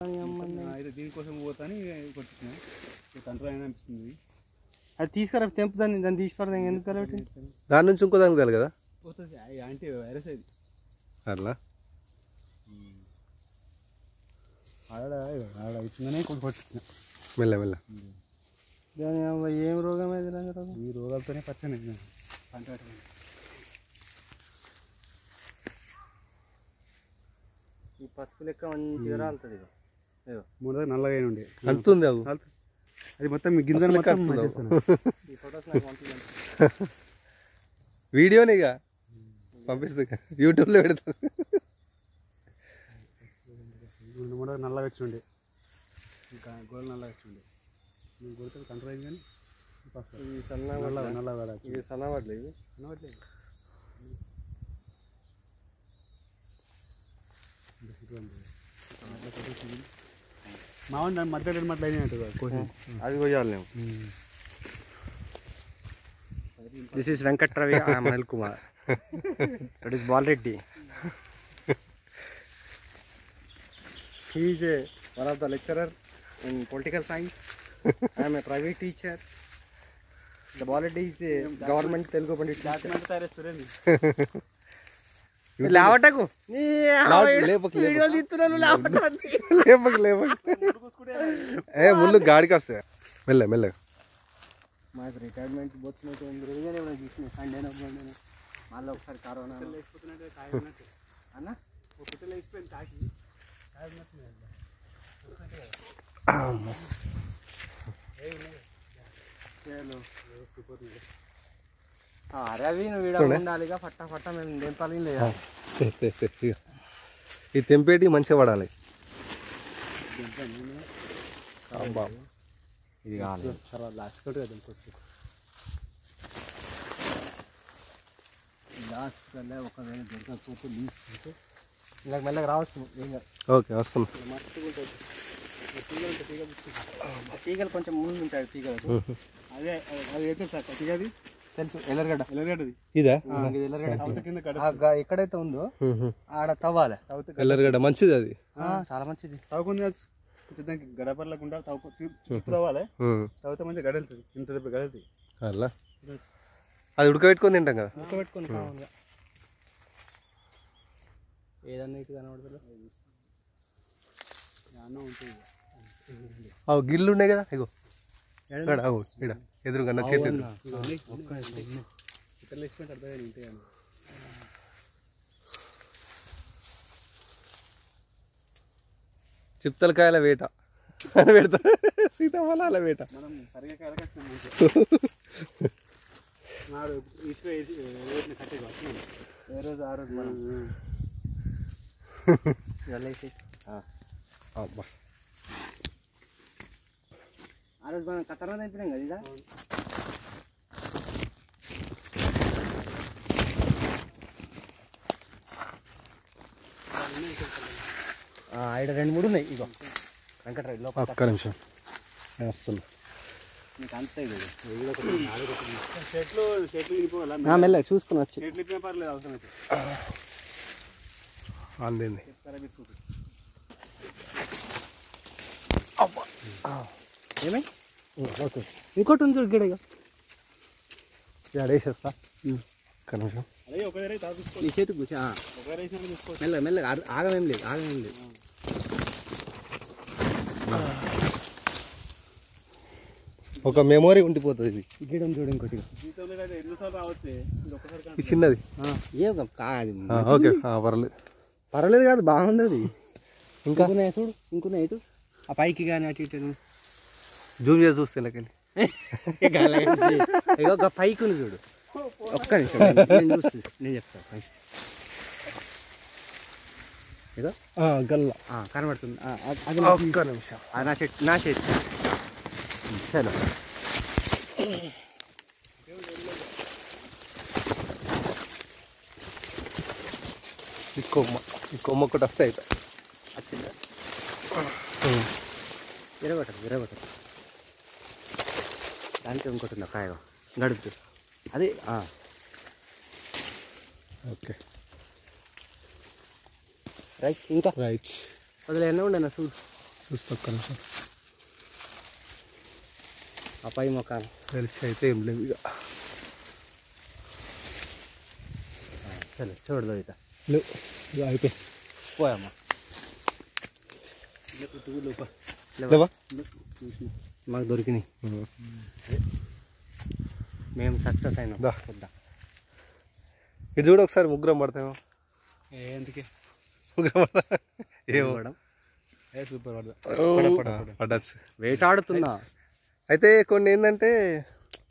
అయితే దీనికోసం పోతాని కొట్టిన తండ్రి అయినా అనిపిస్తుంది. అది తీసుకురా తెంపు దాన్ని తీసి పడదాం. ఎందుకు కాబట్టి దాని నుంచి ఇంకో దానికి కదా పోతుంది. యాంటీ వైరస్ అది అట్లా ఆడ అవుతుందనే కొట్టిన మెల్ల మెల్ల. దాని ఏం రోగం అది? రోగం ఈ రోగాలతోనే పచ్చని పంట. ఈ పసుపు లెక్క మంచిగా రాలుతుంది. మూడు దగ్గర నల్లగా ఉండే అంటుంది అది అది మొత్తం మీ గింజలు మొత్తం ఈ ఫొటోస్ నాకు పంపించండి. వీడియోని ఇక పంపిస్తుంది యూట్యూబ్లో పెడతాను. మూడు నల్లగా వచ్చి ఉండే ఇంకా గోలు నల్లగా వచ్చి ఉండే కొడుతుంది కంట్రోల్ అయింది. కానీ ఇవి సన్న నల్లగా ఇవి సన్నవాడ్లు. ఇవి సన్నవట్లేదు. మామూలు దాని మధ్య రెండు మట్లు అయినట్టు అది కొయ్యాలి మేము. This is Venkat Ravi, I'm Anil Kumar, that is Balareddy. He is one of the lecturer in political science. I'm a private teacher. The Balareddy is government Telugu pandit. లేవటకు వీడియోలు తీస్తున్నాను. లేపకు లేపకు. ఏ ముళ్ళు గాడికి వస్తాయి. మెల్ల మెల్ల. మాకు రిటైర్మెంట్ పోతున్నట్టు చూసిన సండే మళ్ళీ ఒకసారి కరోనా అన్న రవి నువ్వు వీడ ఉండాలిగా. పట్టా పట్టా మేము తెంపాలి లేదా? ఈ తెంపేటి మంచిగా పడాలి. ఇది కావాలి లాస్ట్ కొట్టు కదా లాస్ట్ కల్లా ఒకవేళ దొరకకపోతే తీసుకుంటే ఇలా మెల్లగా రావచ్చు. ఓకే వస్తాం. తీగలు కొంచెం ముందు ఉంటాయి. తీగలు అదే అది అయితే సార్ తీగది తెలుసు. ఎల్లరగడ్డ. ఎల్లగడ్డది ఇదా? ఎల్లరగడ్డ ఎక్కడైతే ఉందో ఆడ తవ్వాలి. ఎల్లరగడ్డ మంచిది అది, చాలా మంచిది. తవ్వుకుంది దానికి గడపర్లకుండా తవ్వాలి. తవ్వుతే మంచిగా గడలుతుంది. ఇంత దెబ్బ గడలుతుంది. అలా అది ఉడకబెట్టుకొని తింటాం కదా. ఉడకబెట్టుకొని కావాలి. ఏదన్నా ఇటు కనబడుతుందో అన్నం ఉంటుంది. అవు గిళ్ళు ఉన్నాయి కదా. ఇగో అవు ఇక్కడ ఎదురుగా నా చేతి ఇక్కడ వేసుకుంటే అర్థం ఉంటాయి. చిత్తలకాయల వేట అని పెడతా. సీతాఫలాల వేట. మనం సరిగా కాయలు నాడు ఇసుక వేసిన కట్టే ఏ రోజు ఆ రోజు మనం ఆ రోజు మనం కత్తరా తెంపినాం కదా. ఇదా ఇక్కడ 2-3 ఉన్నాయి. ఇగో వెంకటరావు ఒక్క నిమిషం వస్తున్నా. నీకు అంతే చెట్లు ఇనిపోవాలా? మెల్ల చూసుకుని వచ్చి చెట్లు ఇప్పిన పర్లేదు అవసరం అయితే అందింది. ఏమై ఓకే. ఇంకోటి ఉంది చూడు గిడ. వేసేస్తా. ఒక్క నిమిషం. అదే ఒక దగ్గర నీ చేతికి కూర్చో. మెల్లగా మెల్లగా ఆగమేం లేదు. ఒక మెమొరీ ఉండిపోతుంది ఇది. గిడం చూడు ఇంకోటి. ఎన్నోసార్లు రావచ్చు. ఇది చిన్నది. ఓకే పర్వాలేదు కాదు, బాగుంది అది. ఇంకా చూడు ఇంకున్నాయి. ఇటు ఆ పైకి కానీ అటు ఇటు జూమ్ చేసి చూస్తే వెళ్ళి ఇక ఒక పైకి చూడు. ఒక్క నిమిషం నేను చెప్తాను. ఇదో గల్ల కనబడుతుంది. అది ఒక్క నిమిషం. నా చేతి చలో. ఈ కొమ్మ ఒకటి వస్తే అయిపోయి వచ్చిందా? విరగొట్టదు. దాంట్లో ఇంకోటి ఉంది కాయ గడుపుతు. అది ఓకే రైట్. ఇంకా రైట్ వదిలేనా ఉండనా చూడు. చూస్తా ఒక్క నిమిషం. అపాయి మొక్కలు తెలిసి అయితే ఏం లేవు ఇక. చలో చూడదు ఇక లేవు ఇక అయిపోయి. పోయమ్మా. లేవా? మాకు దొరికినాయి, మేము సక్సెస్ అయినాం. దా. ఇది చూడు ఒకసారి ముగ్గురం పడతామో. ఎందుకే ముగ్గురం పడతా ఏమో సూపర్ పడదా పడచ్చు. వేటాడుతున్నా. అయితే కొన్ని ఏంటంటే